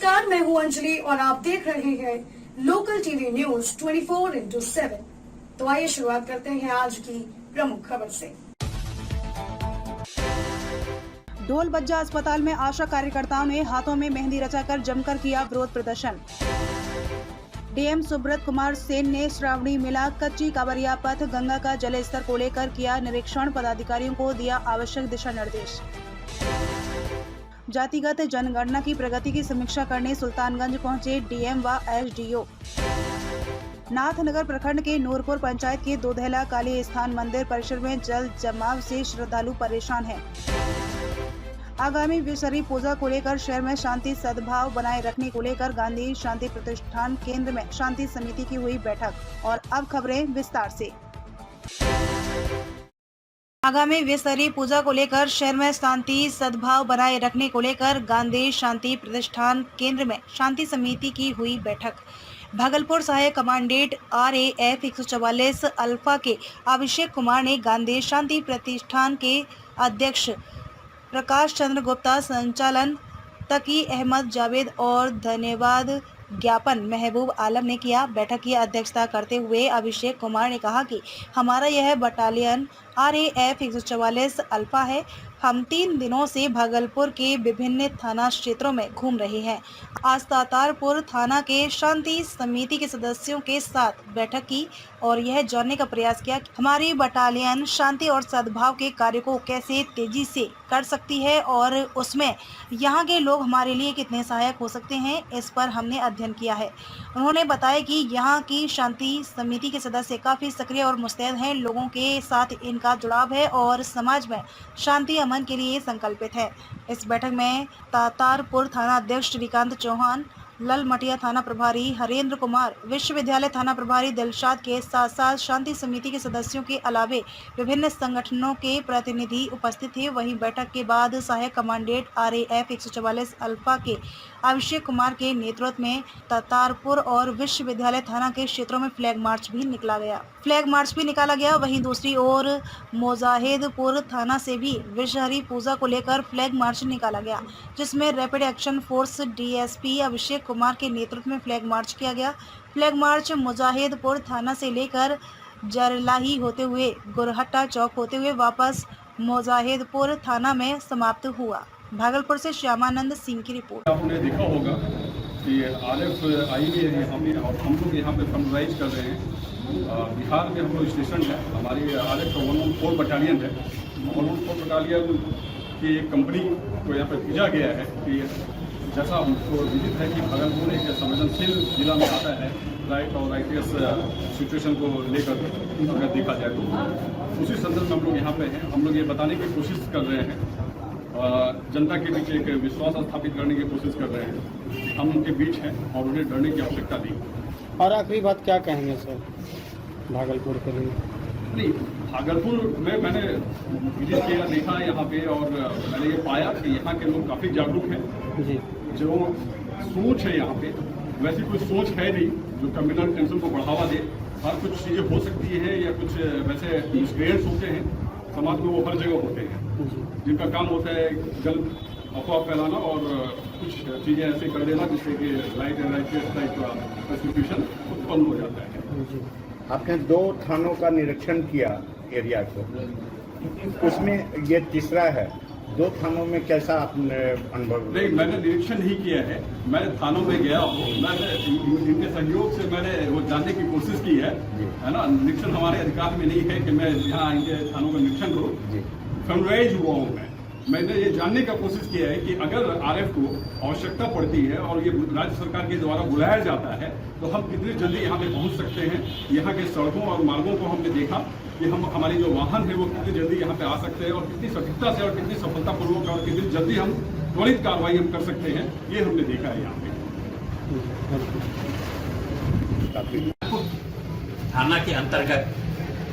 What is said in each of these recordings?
नमस्कार, मैं हूं अंजलि और आप देख रहे हैं लोकल टीवी न्यूज 24/7। तो आइए शुरुआत करते हैं आज की प्रमुख खबर से। ढोल बज्जा अस्पताल में आशा कार्यकर्ताओं ने हाथों में मेहंदी रचाकर जमकर किया विरोध प्रदर्शन। डीएम सुब्रत कुमार सेन ने श्रावणी मेला कच्ची कांवरिया पथ गंगा का जल स्तर को लेकर किया निरीक्षण, पदाधिकारियों को दिया आवश्यक दिशा निर्देश। जातिगत जनगणना की प्रगति की समीक्षा करने सुल्तानगंज पहुंचे डीएम व एसडीओ। नाथनगर प्रखंड के नूरपुर पंचायत के दोधैला काली स्थान मंदिर परिसर में जल जमाव से श्रद्धालु परेशान हैं। आगामी विषहरी पूजा को लेकर शहर में शांति सद्भाव बनाए रखने को लेकर गांधी शांति प्रतिष्ठान केंद्र में शांति समिति की हुई बैठक। और अब खबरें विस्तार से। आगामी विषहरी पूजा को लेकर शहर में शांति सद्भाव बनाए रखने को लेकर गांधी शांति प्रतिष्ठान केंद्र में शांति समिति की हुई बैठक। भागलपुर सहायक कमांडेंट RAF 144 अल्फा के अभिषेक कुमार ने गांधी शांति प्रतिष्ठान के अध्यक्ष प्रकाश चंद्र गुप्ता, संचालन तकी अहमद जावेद और धन्यवाद ज्ञापन महबूब आलम ने किया। बैठक की अध्यक्षता करते हुए अभिषेक कुमार ने कहा कि हमारा यह बटालियन RAF 144 अल्फा है। हम 3 दिनों से भागलपुर के विभिन्न थाना क्षेत्रों में घूम रहे हैं। आज तातारपुर थाना के शांति समिति के सदस्यों के साथ बैठक की और यह जानने का प्रयास किया कि हमारी बटालियन शांति और सद्भाव के कार्य को कैसे तेजी से कर सकती है और उसमें यहाँ के लोग हमारे लिए कितने सहायक हो सकते हैं, इस पर हमने अध्ययन किया है। उन्होंने बताया कि यहाँ की शांति समिति के सदस्य काफ़ी सक्रिय और मुस्तैद हैं, लोगों के साथ इनका जुड़ाव है और समाज में शांति अमन के लिए संकल्पित है। इस बैठक में तातारपुर थाना अध्यक्ष श्रीकांत चौहान, ललमटिया थाना प्रभारी हरेंद्र कुमार, विश्वविद्यालय थाना प्रभारी दिलशाद के साथ साथ शांति समिति के सदस्यों के अलावे विभिन्न संगठनों के प्रतिनिधि उपस्थित थे। वहीं बैठक के बाद सहायक कमांडेंट RAF 144 अल्फा के अभिषेक कुमार के नेतृत्व में तातारपुर और विश्वविद्यालय थाना के क्षेत्रों में फ्लैग मार्च भी निकाला गया। वहीं दूसरी ओर मुजाहिदपुर थाना से भी विषहरी पूजा को लेकर फ्लैग मार्च निकाला गया, जिसमें rapid action force DSP Abhishek Kumar के नेतृत्व में फ्लैग मार्च किया गया। फ्लैग मार्च मुजाहिदपुर थाना से लेकर जरलाही होते हुए गुरहट्टा चौक होते हुए वापस मुजाहिदपुर थाना में समाप्त हुआ। भागलपुर से श्यामानंद सिंह की रिपोर्ट। आपने देखा होगा कि RF आई हुई है यहाँ पे और हम लोग यहाँ पे फंडराइज कर रहे हैं। बिहार में हम लोग स्टेशन है, हमारी RF 114 बटालियन है। 114 बटालियन की एक कंपनी को यहाँ पे भेजा गया है कि जैसा हमको विदित है कि भागलपुर एक संवेदनशील जिला में आता है राइट और राइटियस सिचुएशन को लेकर अगर देखा जाए तो उसी संदर्भ में हम लोग यहाँ पे हैं। हम लोग ये बताने की कोशिश कर रहे हैं, जनता के बीच एक विश्वास स्थापित करने की कोशिश कर रहे हैं। हम उनके बीच हैं और उन्हें डरने की आवश्यकता नहीं। और आखिरी बात क्या कहेंगे सर भागलपुर के लिए? नहीं, भागलपुर में मैंने विजिट किया, देखा यहाँ पे और मैंने ये पाया कि यहाँ के लोग काफ़ी जागरूक हैं जी। जो सोच है यहाँ पे वैसी कोई सोच है नहीं जो कम्युनल टेंशन को बढ़ावा दे। हर कुछ चीज़ें हो सकती है या कुछ वैसे इंस्पिरेंट्स होते हैं समाज में, वो हर जगह होते हैं जिनका काम होता है गलत अफवाह फैलाना और कुछ चीज़ें ऐसे कर देना जिससे कि लाइट एंड राइटियस टाइप का कंस्टिट्यूशन उत्पन्न हो जाता है। आपने 2 थानों का निरीक्षण किया एरिया को, उसमें ये तीसरा है। 2 थानों में कैसा आपने अनुभव? नहीं, मैंने निरीक्षण नहीं किया है, मैं थानों में गया हूँ। मैंने इनके सहयोग से मैंने वो जानने की कोशिश की है ना। निरीक्षण हमारे अधिकार में नहीं है कि मैं यहाँ इनके थानों का निरीक्षण करूँ। फंडराइज हुआ हूँ मैंने ये जानने का कोशिश किया है कि अगर RF को आवश्यकता पड़ती है और ये राज्य सरकार के द्वारा बुलाया जाता है तो हम कितनी जल्दी यहाँ पे पहुँच सकते हैं। यहाँ के सड़कों और मार्गों को हमने देखा कि हमारी जो वाहन है वो कितनी जल्दी यहाँ पे आ सकते हैं और कितनी सटीकता से और कितनी सफलतापूर्वक और कितनी जल्दी हम त्वरित कार्रवाई हम कर सकते हैं, ये हमने देखा है यहाँ पे। थाना के अंतर्गत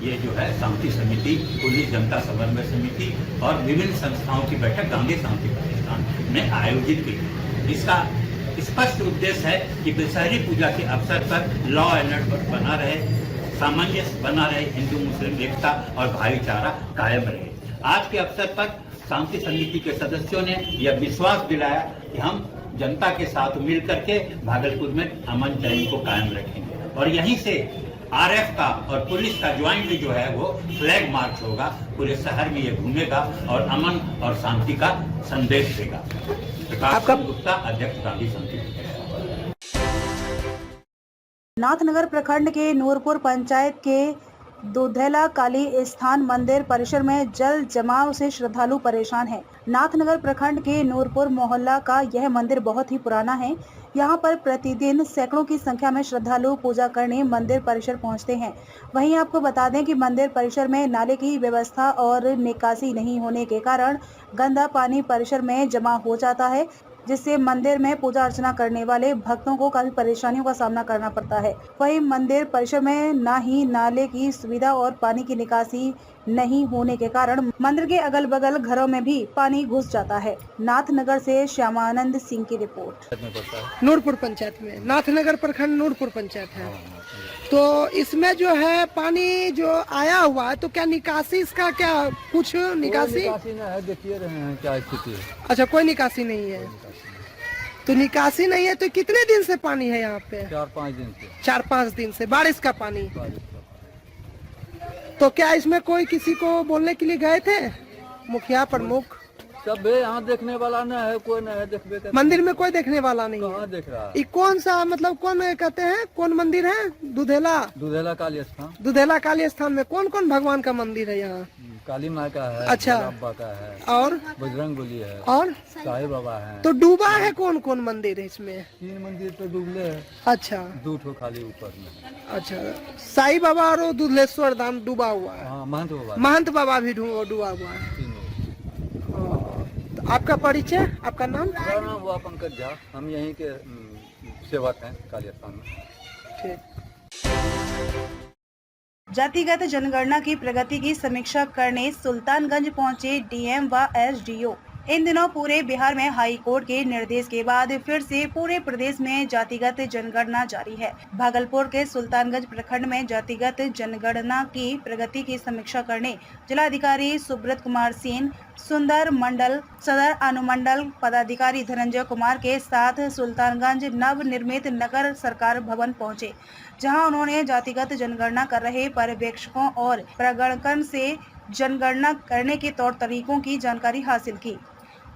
ये जो है शांति समिति, पुलिस जनता समन्वय समिति और विभिन्न संस्थाओं की बैठक गांधी शांति प्रतिष्ठान में आयोजित की। इसका स्पष्ट उद्देश्य है कि विषहरी पूजा के अवसर पर लॉ एंड ऑर्डर बना रहे, सामंजस्य बना रहे, हिंदू मुस्लिम एकता और भाईचारा कायम रहे। आज के अवसर पर शांति समिति के सदस्यों ने यह विश्वास दिलाया कि हम जनता के साथ मिल करके भागलपुर में अमन चैन को कायम रखेंगे। और यहीं से आरएफ का और पुलिस का ज्वाइंटली जो है वो फ्लैग मार्च होगा, पूरे शहर में ये घूमेगा और अमन और शांति का संदेश देगा। प्रकाश गुप्ता, अध्यक्ष गांधी शांति। नाथनगर प्रखंड के नूरपुर पंचायत के दुधेला काली स्थान मंदिर परिसर में जल जमाव से श्रद्धालु परेशान हैं। नाथनगर प्रखंड के नूरपुर मोहल्ला का यह मंदिर बहुत ही पुराना है। यहाँ पर प्रतिदिन सैकड़ों की संख्या में श्रद्धालु पूजा करने मंदिर परिसर पहुँचते हैं। वहीं आपको बता दें कि मंदिर परिसर में नाले की व्यवस्था और निकासी नहीं होने के कारण गंदा पानी परिसर में जमा हो जाता है, जिससे मंदिर में पूजा अर्चना करने वाले भक्तों को काफी परेशानियों का सामना करना पड़ता है। वहीं मंदिर परिसर में ना ही नाले की सुविधा और पानी की निकासी नहीं होने के कारण मंदिर के अगल बगल घरों में भी पानी घुस जाता है। नाथनगर से श्यामानंद सिंह की रिपोर्ट। नूरपुर पंचायत में, नाथनगर प्रखंड नूरपुर पंचायत है। तो इसमें जो है पानी जो आया हुआ है, तो क्या निकासी इसका क्या कुछ निकासी है? देखिए रहे हैं क्या स्थिति है। अच्छा, कोई निकासी नहीं है। तो निकासी नहीं है तो कितने दिन से पानी है यहाँ पे? 4-5 दिन से। 4-5 दिन से बारिश का पानी। तो क्या इसमें कोई किसी को बोलने के लिए गए थे? मुखिया प्रमुख सब यहाँ देखने वाला न है, कोई न है देखने का। मंदिर में कोई देखने वाला नहीं है। कहाँ देख रहा है? ये कौन सा मतलब कौन कहते हैं, कौन मंदिर है? दुधेला काली स्थान। दुधेला काली स्थान में कौन कौन भगवान का मंदिर है यहाँ? काली माँ का है, अच्छा, अब्बा का है, और बजरंगबली है, और साईं बाबा है। तो डूबा है कौन कौन मंदिर है इसमें? 3 मंदिर तो डूबले है। अच्छा, 2 ठो खाली ऊपर में। अच्छा, साईं बाबा और दुधलेश्वर धाम डूबा हुआ है। हाँ, महंत बाबा भी डूबा हुआ है। तो आपका परिचय, आपका नाम? मेरा नाम हुआ पंकज झा, हम यहीं के सेवक हैं काली स्थान में। ठीक। जातिगत जनगणना की प्रगति की समीक्षा करने सुल्तानगंज पहुंचे डीएम व एसडीओ। इन दिनों पूरे बिहार में हाई कोर्ट के निर्देश के बाद फिर से पूरे प्रदेश में जातिगत जनगणना जारी है। भागलपुर के सुल्तानगंज प्रखंड में जातिगत जनगणना की प्रगति की समीक्षा करने जिलाधिकारी सुब्रत कुमार सेन, सुंदर मंडल सदर अनुमंडल पदाधिकारी धनंजय कुमार के साथ सुल्तानगंज नव निर्मित नगर सरकार भवन पहुंचे, जहां उन्होंने जातिगत जनगणना कर रहे पर्यवेक्षकों और प्रगणकन से जनगणना करने के तौर तरीकों की जानकारी हासिल की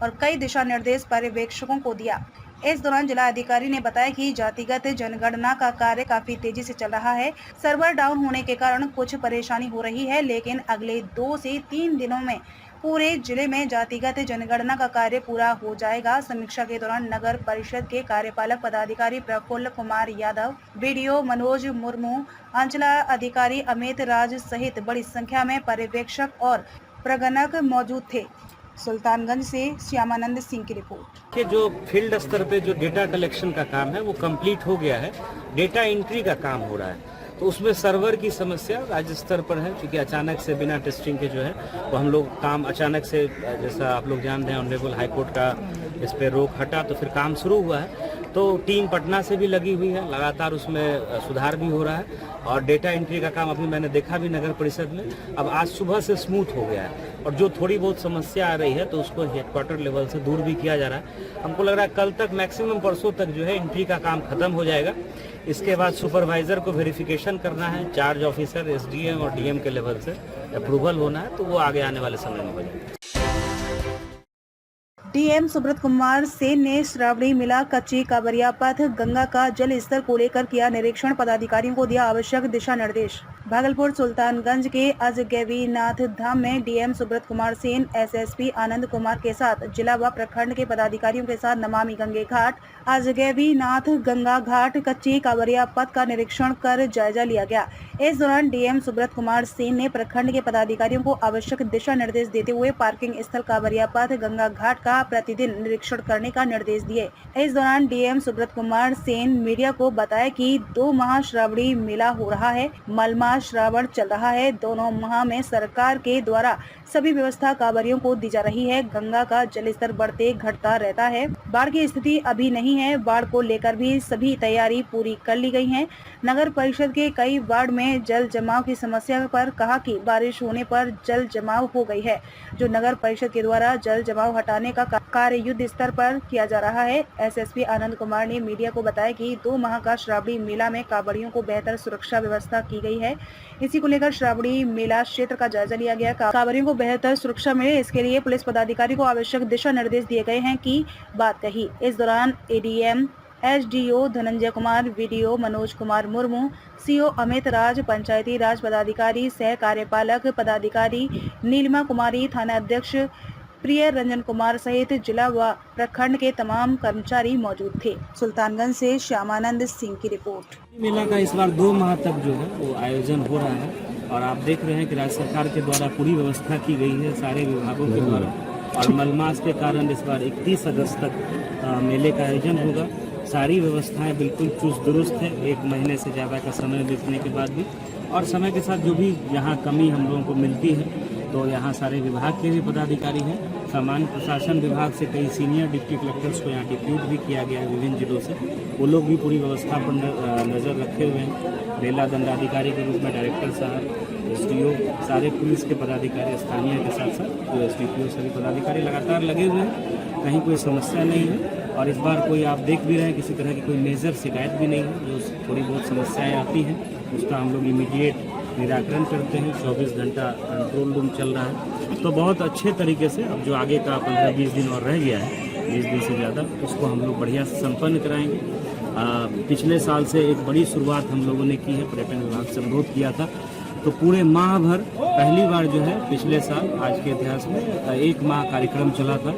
और कई दिशा निर्देश पर्यवेक्षकों को दिया। इस दौरान जिला अधिकारी ने बताया कि जातिगत जनगणना का कार्य काफी तेजी से चल रहा है। सर्वर डाउन होने के कारण कुछ परेशानी हो रही है, लेकिन अगले 2 से 3 दिनों में पूरे जिले में जातिगत जनगणना का कार्य पूरा हो जाएगा। समीक्षा के दौरान नगर परिषद के कार्यपालक पदाधिकारी प्रफुल्ल कुमार यादव, बीडीओ मनोज मुर्मू, अंचला अधिकारी अमित राज सहित बड़ी संख्या में पर्यवेक्षक और प्रगणक मौजूद थे। सुल्तानगंज से श्यामानंद सिंह की रिपोर्ट। कि जो फील्ड स्तर पे जो डेटा कलेक्शन का काम है वो कंप्लीट हो गया है, डेटा एंट्री का काम हो रहा है। तो उसमें सर्वर की समस्या राज्य स्तर पर है, क्योंकि अचानक से बिना टेस्टिंग के जो है वो हम लोग काम अचानक से, जैसा आप लोग जानते हैं ऑनरेबल हाई कोर्ट का इस पर रोक हटा तो फिर काम शुरू हुआ है। तो टीम पटना से भी लगी हुई है, लगातार उसमें सुधार भी हो रहा है और डेटा एंट्री का काम अभी मैंने देखा भी नगर परिषद में अब आज सुबह से स्मूथ हो गया है। और जो थोड़ी बहुत समस्या आ रही है तो उसको हेडक्वार्टर लेवल से दूर भी किया जा रहा है। हमको लग रहा है कल तक मैक्सिमम परसों तक जो है एंट्री का काम खत्म हो जाएगा। इसके बाद सुपरवाइजर को वेरिफिकेशन करना है, चार्ज ऑफिसर एसडीएम और डीएम के लेवल से अप्रूवल होना है, तो वो आगे आने वाले समय में हो जाएगा। डीएम सुब्रत कुमार सेन ने श्रावणी मिला कच्ची कांवरिया पथ गंगा का जल स्तर को लेकर किया निरीक्षण, पदाधिकारियों को दिया आवश्यक दिशा निर्देश। भागलपुर सुल्तानगंज के अजगैवीनाथ धाम में डीएम सुब्रत कुमार सेन एसएसपी आनंद कुमार के साथ जिला व प्रखंड के पदाधिकारियों के साथ नमामि गंगे घाट, अजगैवीनाथ गंगा घाट, कच्ची कांवरिया पथ का निरीक्षण कर जायजा लिया गया। इस दौरान डीएम सुब्रत कुमार सेन ने प्रखंड के पदाधिकारियों को आवश्यक दिशा निर्देश देते हुए पार्किंग स्थल कांवरिया पथ गंगा घाट का प्रतिदिन निरीक्षण करने का निर्देश दिए। इस दौरान डीएम सुब्रत कुमार सेन मीडिया को बताया कि 2 माह श्रावणी मेला हो रहा है। मलमास श्रावण चल रहा है। दोनों माह में सरकार के द्वारा सभी व्यवस्था कांवरियों को दी जा रही है। गंगा का जलस्तर बढ़ते घटता रहता है। बाढ़ की स्थिति अभी नहीं है। बाढ़ को लेकर भी सभी तैयारी पूरी कर ली गई है। नगर परिषद के कई वार्ड में जल जमाव की समस्या पर कहा कि बारिश होने पर जल जमाव हो गई है, जो नगर परिषद के द्वारा जल जमाव हटाने का कार्य युद्ध स्तर पर किया जा रहा है। एसएसपी आनंद कुमार ने मीडिया को बताया कि 2 माह का श्रावणी मेला में कांवड़ियों को बेहतर सुरक्षा व्यवस्था की गई है। इसी को लेकर श्रावणी मेला क्षेत्र का जायजा लिया गया। कांवड़ियों को बेहतर सुरक्षा मिले, इसके लिए पुलिस पदाधिकारी को आवश्यक दिशा निर्देश दिए गए हैं की बात कही। इस दौरान ADM SDO Dhananjay Kumar, VDO Manoj Kumar Murmu, CO Amit Raj, पंचायती राज पदाधिकारी, सह कार्यपालक पदाधिकारी नीलिमा कुमारी, थाना अध्यक्ष प्रिय रंजन कुमार सहित जिला व प्रखंड के तमाम कर्मचारी मौजूद थे। सुल्तानगंज से श्यामानंद सिंह की रिपोर्ट। मेला का इस बार 2 माह तक जो है वो आयोजन हो रहा है और आप देख रहे हैं कि राज्य सरकार के द्वारा पूरी व्यवस्था की गई है सारे विभागों के द्वारा। और मलमास के कारण इस बार 31 अगस्त तक मेले का आयोजन होगा। सारी व्यवस्थाएं बिल्कुल चुस्त दुरुस्त है, 1 महीने से ज़्यादा का समय बीतने के बाद भी। और समय के साथ जो भी यहाँ कमी हम लोगों को मिलती है तो यहाँ सारे विभाग के भी पदाधिकारी हैं। सामान्य प्रशासन विभाग से कई सीनियर डिप्टी कलेक्टर्स को यहाँ डिप्यूट भी किया गया है विभिन्न जिलों से। वो लोग भी पूरी व्यवस्था पर नज़र रखे हुए हैं। मेला दंडाधिकारी के रूप में डायरेक्टर साहब, एसडीओ, सारे पुलिस के पदाधिकारी स्थानीय के साथ साथ जो एसडीपीओ सभी पदाधिकारी लगातार लगे हुए हैं। कहीं कोई समस्या नहीं है और इस बार कोई आप देख भी रहे हैं किसी तरह की कोई मेजर शिकायत भी नहीं है। जो थोड़ी बहुत समस्याएँ आती हैं उसका हम लोग इमीडिएट निराकरण करते हैं। 24 घंटा कंट्रोल रूम चल रहा है तो बहुत अच्छे तरीके से अब जो आगे का 15-20 दिन और रह गया है, 20 दिन से ज़्यादा, उसको हम लोग बढ़िया से संपन्न कराएंगे। पिछले साल से एक बड़ी शुरुआत हम लोगों ने की है, पर्यटन विभाग से अनुरोध किया था तो पूरे माह भर पहली बार जो है पिछले साल आज के इतिहास में 1 माह कार्यक्रम चला था।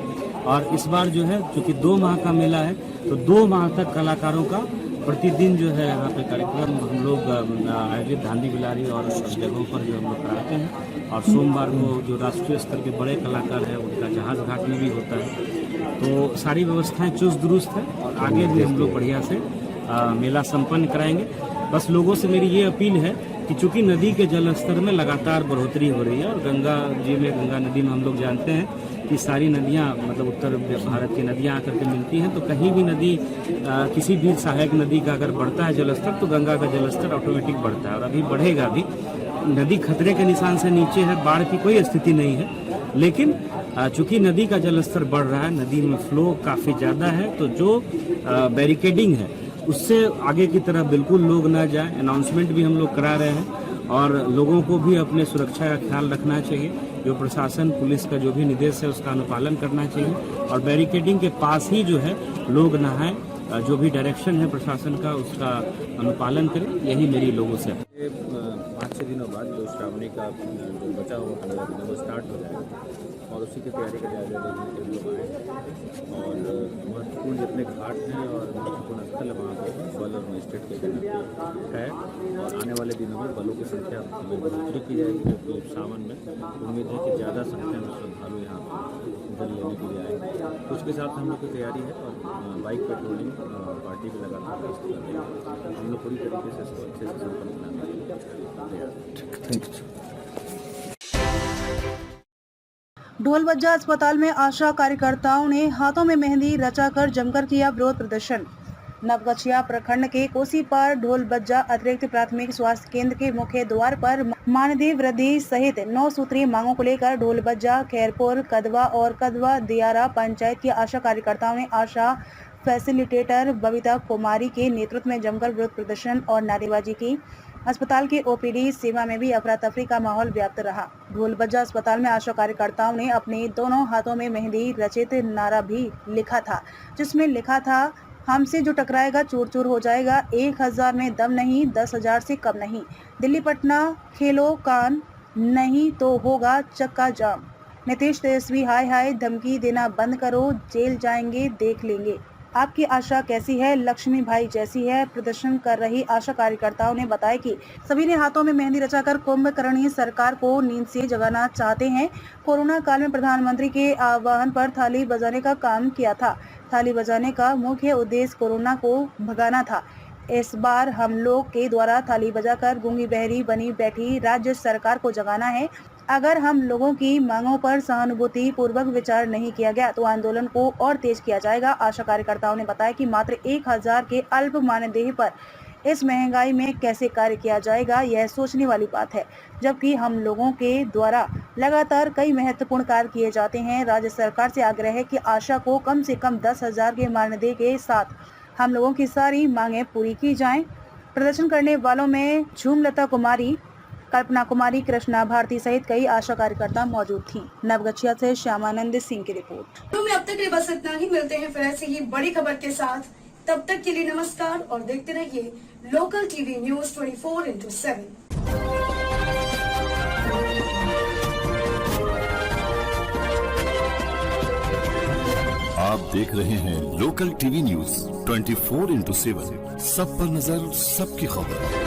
और इस बार जो है चूँकि 2 माह का मेला है तो 2 माह तक कलाकारों का प्रतिदिन जो है यहाँ पे कार्यक्रम हम लोग आयोजित धांधी बिलारी और जगहों पर जो हम लोग कराते हैं। और सोमवार को जो राष्ट्रीय स्तर के बड़े कलाकार हैं उनका जहाज घाट में भी होता है। तो सारी व्यवस्थाएं चुस्त दुरुस्त है और आगे भी हम लोग बढ़िया से मेला संपन्न कराएंगे। बस लोगों से मेरी ये अपील है कि चूँकि नदी के जल स्तर में लगातार बढ़ोतरी हो रही है और गंगा नदी में हम लोग जानते हैं कि सारी नदियां मतलब उत्तर भारत की नदियां आकर के मिलती हैं। तो कहीं भी नदी किसी भी सहायक नदी का अगर बढ़ता है जलस्तर तो गंगा का जलस्तर ऑटोमेटिक बढ़ता है और अभी बढ़ेगा भी। नदी खतरे के निशान से नीचे है, बाढ़ की कोई स्थिति नहीं है, लेकिन चूंकि नदी का जलस्तर बढ़ रहा है, नदी में फ्लो काफ़ी ज़्यादा है, तो जो बैरिकेडिंग है उससे आगे की तरफ बिल्कुल लोग ना जाए। अनाउंसमेंट भी हम लोग करा रहे हैं और लोगों को भी अपने सुरक्षा का ख्याल रखना चाहिए। जो प्रशासन पुलिस का जो भी निर्देश है उसका अनुपालन करना चाहिए और बैरिकेडिंग के पास ही जो है लोग नहाएं। जो भी डायरेक्शन है प्रशासन का उसका अनुपालन करें, यही मेरी लोगों से। 5-6 दिनों बाद जो श्रावणी का जो बचा हुआ 15 दिन वो स्टार्ट हो जाएगा और उसी की तैयारी का जायजा लेने के लिए लोग आए और महत्वपूर्ण जितने घाट हैं और महत्वपूर्ण स्थल है वहाँ पर बल और मजिस्ट्रेट के है और आने वाले दिनों में बलों की संख्या में बढ़ोतरी की जाएगी, क्योंकि सावन में उम्मीद है कि ज़्यादा संख्या में श्रद्धालु यहाँ जल लेने के लिए आएंगे। उसके साथ हम लोग की तैयारी है और बाइक पेट्रोलिंग पार्टी भी लगातार कर रही है। हम लोग पूरी तरीके से इसको अच्छे से संपन्न कराने के लिए थैंक यू। ढोलबज्जा अस्पताल में आशा कार्यकर्ताओं ने हाथों में मेहंदी रचाकर जमकर किया विरोध प्रदर्शन। नवगछिया प्रखंड के कोसीपार ढोलबज्जा अतिरिक्त प्राथमिक स्वास्थ्य केंद्र के मुख्य द्वार पर मानदेय वृद्धि सहित 9 सूत्रीय मांगों को लेकर ढोलबज्जा, खैरपुर, कदवा और कदवा दियारा पंचायत की आशा कार्यकर्ताओं ने आशा फैसिलिटेटर बबीता कुमारी के नेतृत्व में जमकर विरोध प्रदर्शन और नारेबाजी की। अस्पताल की ओपीडी सेवा में भी अफरा तफरी का माहौल व्याप्त रहा। ढोलबज्जा अस्पताल में आशा कार्यकर्ताओं ने अपने दोनों हाथों में मेहंदी रचित नारा भी लिखा था, जिसमें लिखा था, हमसे जो टकराएगा चूर चूर हो जाएगा, 1000 में दम नहीं, 10,000 से कम नहीं, दिल्ली पटना खेलो कान, नहीं तो होगा चक्का जाम, नीतीश तेजस्वी हाय हाय, धमकी देना बंद करो, जेल जाएंगे देख लेंगे, आपकी आशा कैसी है, लक्ष्मी भाई जैसी है। प्रदर्शन कर रही आशा कार्यकर्ताओं ने बताया कि सभी ने हाथों में मेहंदी रचाकर कुंभकर्णी सरकार को नींद से जगाना चाहते हैं। कोरोना काल में प्रधानमंत्री के आह्वान पर थाली बजाने का काम किया था। थाली बजाने का मुख्य उद्देश्य कोरोना को भगाना था। इस बार हम लोग के द्वारा थाली बजाकर गूंगी बहरी बनी बैठी राज्य सरकार को जगाना है। अगर हम लोगों की मांगों पर सहानुभूति पूर्वक विचार नहीं किया गया तो आंदोलन को और तेज किया जाएगा। आशा कार्यकर्ताओं ने बताया कि मात्र 1000 के अल्प मानदेय पर इस महंगाई में कैसे कार्य किया जाएगा, यह सोचने वाली बात है, जबकि हम लोगों के द्वारा लगातार कई महत्वपूर्ण कार्य किए जाते हैं। राज्य सरकार से आग्रह है कि आशा को कम से कम 10,000 के मानदेय के साथ हम लोगों की सारी मांगें पूरी की जाएं। प्रदर्शन करने वालों में झूमलता कुमारी, कल्पना कुमारी, कृष्णा भारती सहित कई आशा कार्यकर्ता मौजूद थीं। नवगछिया से श्यामानंद सिंह की रिपोर्ट। तो में अब तक के लिए बस इतना ही। मिलते हैं फिर ऐसे ही बड़ी खबर के साथ। तब तक के लिए नमस्कार और देखते रहिए लोकल टीवी न्यूज 24/7। आप देख रहे हैं लोकल टीवी न्यूज 24/7। सब पर नजर, सबकी खबर।